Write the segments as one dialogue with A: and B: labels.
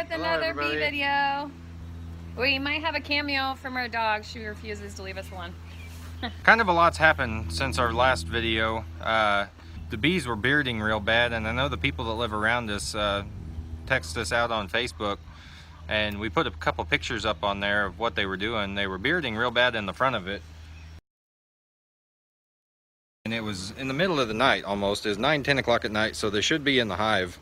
A: with another bee video. We might have a cameo from our dog. She refuses to leave us alone.
B: Kind of a lot's happened since our last video. The bees were bearding real bad, and I know the people that live around us text us out on Facebook, and we put a couple pictures up on there of what they were doing. They were bearding real bad in the front of it. And it was in the middle of the night almost. It was 9-10 o'clock at night, so they should be in the hive.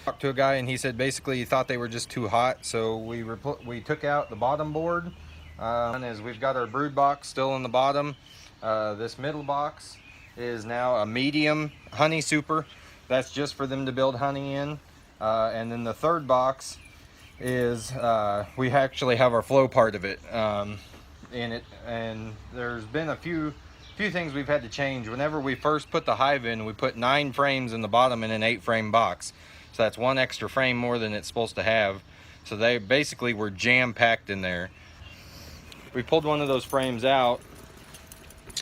B: Talked to a guy and he said basically he thought they were just too hot, so we took out the bottom board. As we've got our brood box still in the bottom. This middle box is now a medium honey super. That's just for them to build honey in. And then the third box is we actually have our flow part of it in it. And there's been a few things we've had to change. Whenever we first put the hive in, we put 9 frames in the bottom in an 8-frame box. So that's 1 extra frame more than it's supposed to have. So they basically were jam-packed in there. We pulled one of those frames out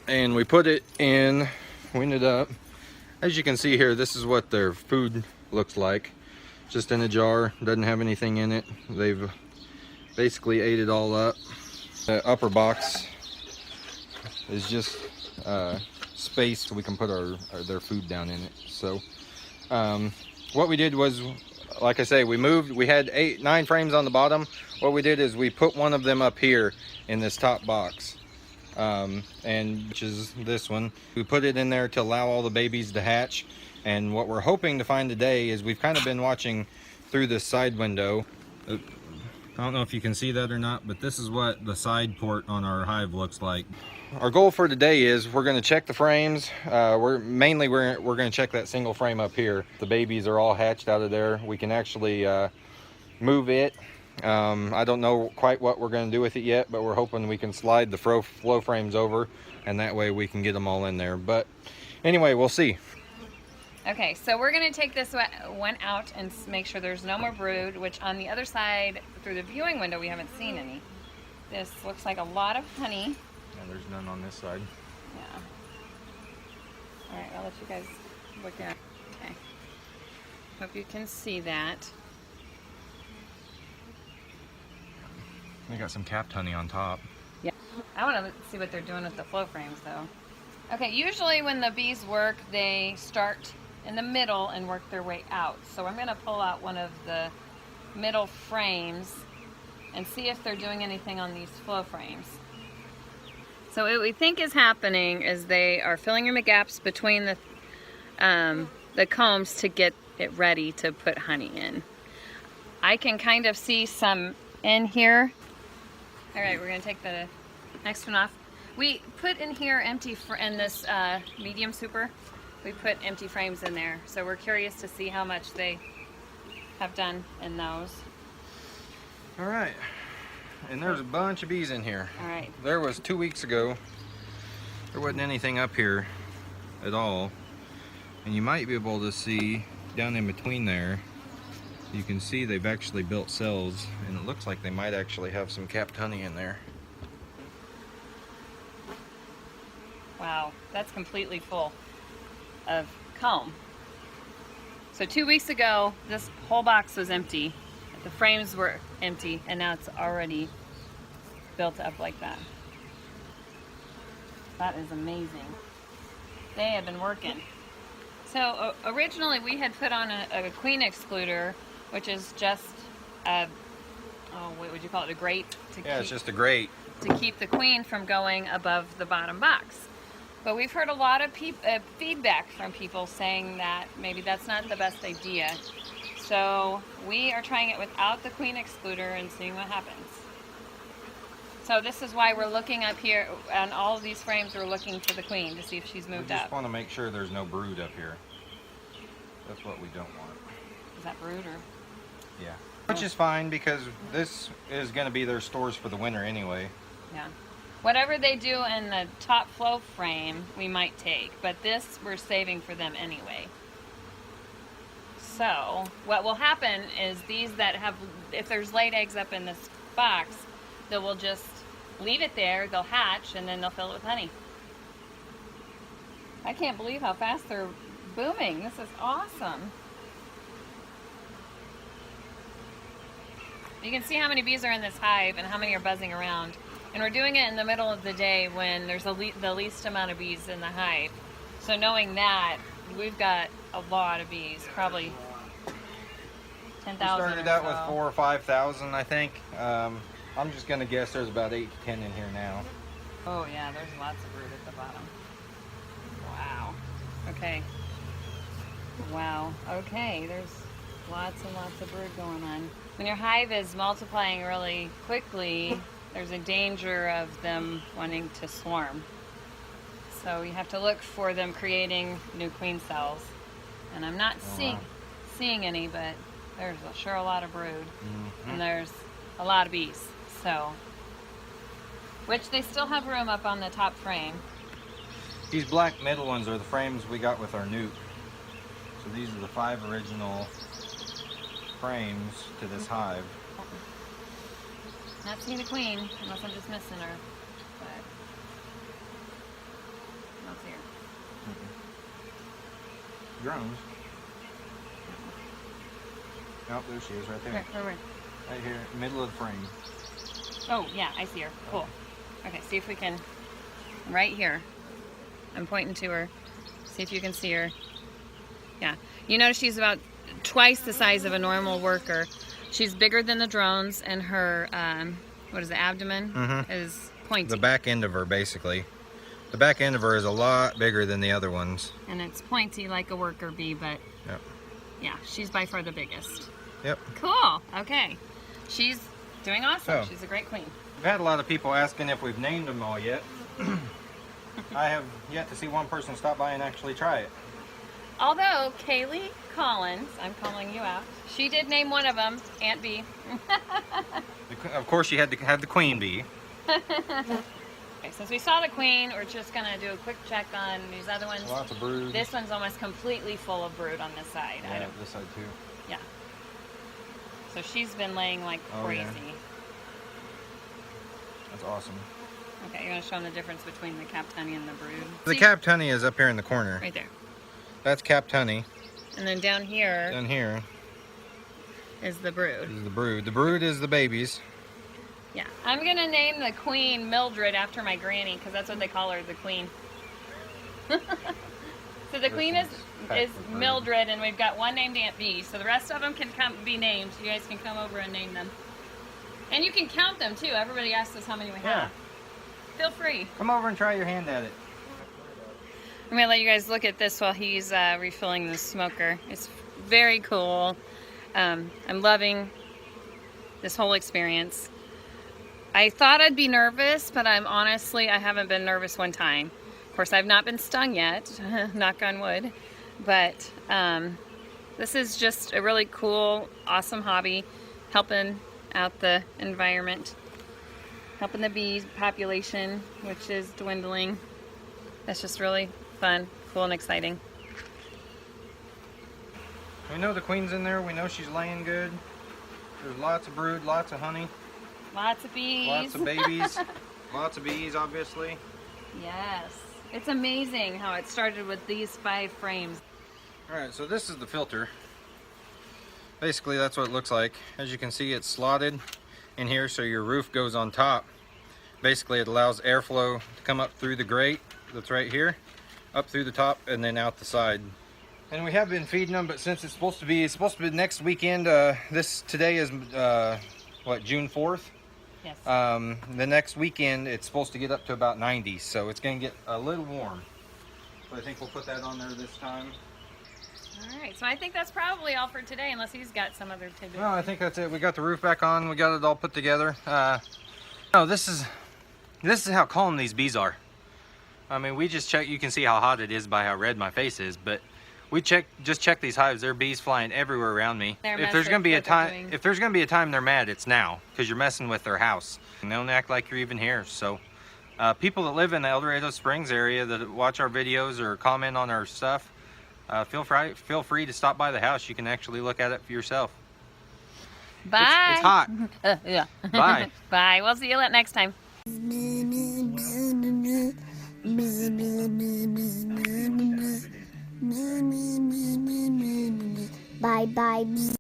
B: and we put it in, we ended up, as you can see here, this is what their food looks like. Just in a jar, doesn't have anything in it. They've basically ate it all up. The upper box is just space so we can put their food down in it. So what we did was, like I say, we had 9 frames on the bottom. What we did is we put one of them up here in this top box, and which is this one. We put it in there to allow all the babies to hatch. And what we're hoping to find today is we've kind of been watching through this side window. I don't know if you can see that or not, but this is what the side port on our hive looks like. Our goal for today is we're going to check the frames. We're going to check that single frame up here. The babies are all hatched out of there. We can actually move it. I don't know quite what we're going to do with it yet, but we're hoping we can slide the flow frames over, and that way we can get them all in there. But anyway, we'll see.
A: Okay, so we're going to take this one out and make sure there's no more brood, which on the other side, through the viewing window, we haven't seen any. This looks like a lot of honey.
B: And there's none on this side.
A: Yeah. All right, I'll let you guys look at it. Okay. Hope you can see that.
B: They got some capped honey on top.
A: Yeah. I want to see what they're doing with the flow frames, though. Okay, usually when the bees work, they start in the middle and work their way out. So I'm going to pull out one of the middle frames and see if they're doing anything on these flow frames. So what we think is happening is they are filling in the gaps between the combs to get it ready to put honey in. I can kind of see some in here. All right, we're going to take the next one off. We put in here empty, in this medium super, we put empty frames in there. So we're curious to see how much they have done in those.
B: All right, and there's a bunch of bees in here.
A: All right.
B: There was 2 weeks ago, there wasn't anything up here at all. And you might be able to see down in between there, you can see they've actually built cells, and it looks like they might actually have some capped honey in there.
A: Wow, that's completely full of comb. So 2 weeks ago, this whole box was empty. The frames were empty, and now it's already built up like that. That is amazing. They have been working. So originally we had put on a queen excluder, which is just a, what would you call it, a grate?
B: It's just a grate.
A: To keep the queen from going above the bottom box. But we've heard a lot of feedback from people saying that maybe that's not the best idea. So we are trying it without the queen excluder and seeing what happens. So this is why we're looking up here on all of these frames. We're looking for the queen to see if she's moved up.
B: We just want to make sure there's no brood up here. That's what we don't want.
A: Is that brood or?
B: Yeah. Which is fine because this is going to be their stores for the winter anyway.
A: Yeah. Whatever they do in the top flow frame, we might take, but this we're saving for them anyway. So what will happen is these that have, if there's laid eggs up in this box, they will just leave it there, they'll hatch, and then they'll fill it with honey. I can't believe how fast they're booming. This is awesome. You can see how many bees are in this hive and how many are buzzing around. And we're doing it in the middle of the day when there's the least amount of bees in the hive. So knowing that, we've got a lot of bees, probably 10,000
B: We started out with 4,000 or 5,000, I think. I'm just gonna guess there's about 8 to 10 in here now.
A: Oh yeah, there's lots of brood at the bottom. Wow. Okay. Wow. Okay, there's lots and lots of brood going on. When your hive is multiplying really quickly, there's a danger of them wanting to swarm. So you have to look for them creating new queen cells. And I'm not seeing any, but there's sure a lot of brood. And there's a lot of bees. So, which they still have room up on the top frame.
B: These black middle ones are the frames we got with our nuke. So these are the 5 original frames to this hive.
A: Not seeing the queen, unless I'm just missing her. But not see her.
B: Drones. Oh, there she is, right there.
A: Where?
B: Right here, middle of the frame.
A: Oh, yeah, I see her. Cool. Okay, see if we can. Right here. I'm pointing to her. See if you can see her. Yeah. You notice she's about twice the size of a normal worker. She's bigger than the drones, and her, what is it, abdomen is pointy.
B: The back end of her, basically. The back end of her is a lot bigger than the other ones.
A: And it's pointy like a worker bee, but
B: yep.
A: Yeah, she's by far the biggest.
B: Yep.
A: Cool. Okay. She's doing awesome.
B: So,
A: she's a great queen.
B: We've had a lot of people asking if we've named them all yet. I have yet to see one person stop by and actually try it.
A: Although Kaylee Collins, I'm calling you out, she did name one of them Aunt Bee.
B: Of course, you had to have the queen bee.
A: Okay, since we saw the queen, we're just going to do a quick check on these other ones.
B: Lots of brood.
A: This one's almost completely full of brood on this side.
B: Yeah, this side too.
A: Yeah. So she's been laying like crazy.
B: Yeah. That's awesome.
A: Okay, you're going to show them the difference between the capped honey and the brood.
B: The capped honey is up here in the corner.
A: Right there.
B: That's capped honey.
A: And then down here.
B: Down here
A: is the brood.
B: Is the brood. The brood is the babies.
A: Yeah. I'm going to name the queen Mildred after my granny, because that's what they call her, the queen. So the queen is Mildred, and we've got one named Aunt Bee. So the rest of them can be named. You guys can come over and name them. And you can count them, too. Everybody asks us how many we have. Feel free.
B: Come over and try your hand at it.
A: I'm going to let you guys look at this while he's refilling the smoker. It's very cool. I'm loving this whole experience. I thought I'd be nervous, but I haven't been nervous one time. Of course, I've not been stung yet, knock on wood. But this is just a really cool, awesome hobby, helping out the environment, helping the bee population, which is dwindling. That's just really fun, cool, and exciting.
B: We know the queen's in there. We know she's laying good. There's lots of brood, lots of honey.
A: Lots of bees.
B: Lots of babies. Lots of bees, obviously.
A: Yes. It's amazing how it started with these 5 frames.
B: Alright, so this is the filter. Basically, that's what it looks like. As you can see, it's slotted in here so your roof goes on top. Basically, it allows airflow to come up through the grate that's right here, up through the top, and then out the side. And we have been feeding them, but since it's supposed to be next weekend. Today is what, June 4th?
A: Yes.
B: The next weekend it's supposed to get up to about 90, so it's going to get a little warm. So I think we'll put that on there this time.
A: All right, so I think that's probably all for today, unless he's got some other tidbits.
B: No, I think that's it. We got the roof back on. We got it all put together. No, this is how calm these bees are. I mean, we just check. You can see how hot it is by how red my face is, but we just check these hives. There are bees flying everywhere around me. If there's gonna be a time they're mad, it's now, because you're messing with their house. And they don't act like you're even here. So, people that live in the El Dorado Springs area that watch our videos or comment on our stuff, feel free to stop by the house. You can actually look at it for yourself.
A: Bye.
B: It's hot.
A: Yeah.
B: Bye.
A: Bye. We'll see you next time.
C: Bye bye.